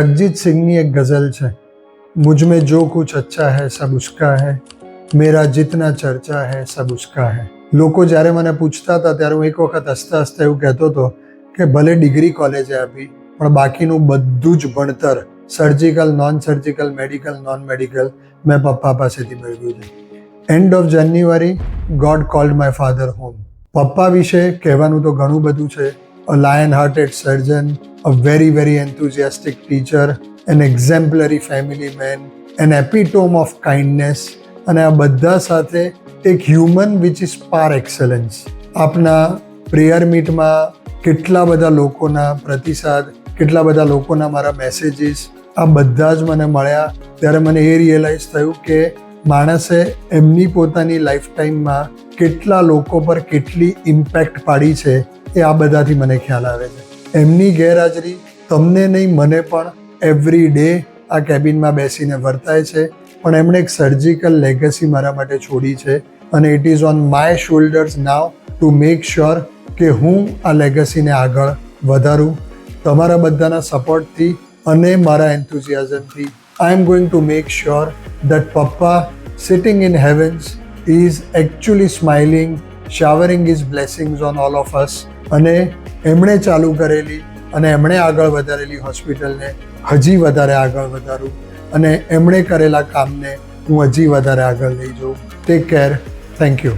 जगजीत सिंहની એક ગઝલ છે, मुझ में जो कुछ अच्छा है सब उसका है, मेरा जितना चर्चा है सब उसका है। લોકો જ્યારે મને પૂછતા હતા ત્યારે હું એક વખત હસતા હસતા એવું કહેતો હતો કે ભલે ડિગ્રી કોલેજે આપી પણ બાકીનું બધું જ ભણતર surgical, non surgical, medical, non medical મેં પપ્પા પાસેથી મેળવ્યું છે. End of January God cold my father home. પપ્પા વિશે કહેવાનું તો ઘણું બધું છે. A lion-hearted surgeon, a very enthusiastic teacher, an exemplary family man, an epitome of kindness, અને આ બધા સાથે એક human which is par excellence. આપના પ્રેયર મીટમાં કેટલા બધા લોકોના પ્રતિસાદ, કેટલા બધા લોકોના મારા મેસેજીસ આ બધા જ મને મળ્યા ત્યારે મને એ રિયલાઇઝ થયું કે માણસે એમની પોતાની લાઈફ ટાઈમમાં કેટલા લોકો પર કેટલી ઇમ્પેક્ટ પાડી છે એ આ બધાથી મને ખ્યાલ આવે છે. એમની ગેરહાજરી તમને નહીં મને પણ એવરી ડે આ કેબિનમાં બેસીને વર્તાય છે, પણ એમણે એક સર્જિકલ લેગસી મારા માટે છોડી છે અને it is on my shoulders now two make sure કે હું આ લેગસીને આગળ વધારું. તમારા બધાના સપોર્ટથી અને મારા એન્થુઝિયાઝમથી I am going to make sure that પપ્પા sitting in heavens is actually smiling, showering is blessings on all of us. અને એમણે ચાલુ કરેલી અને એમણે આગળ વધારેલી હોસ્પિટલને હજી વધારે આગળ વધારું અને એમણે કરેલા કામને હું હજી વધારે આગળ લઈ જાઉં. Take care. Thank you.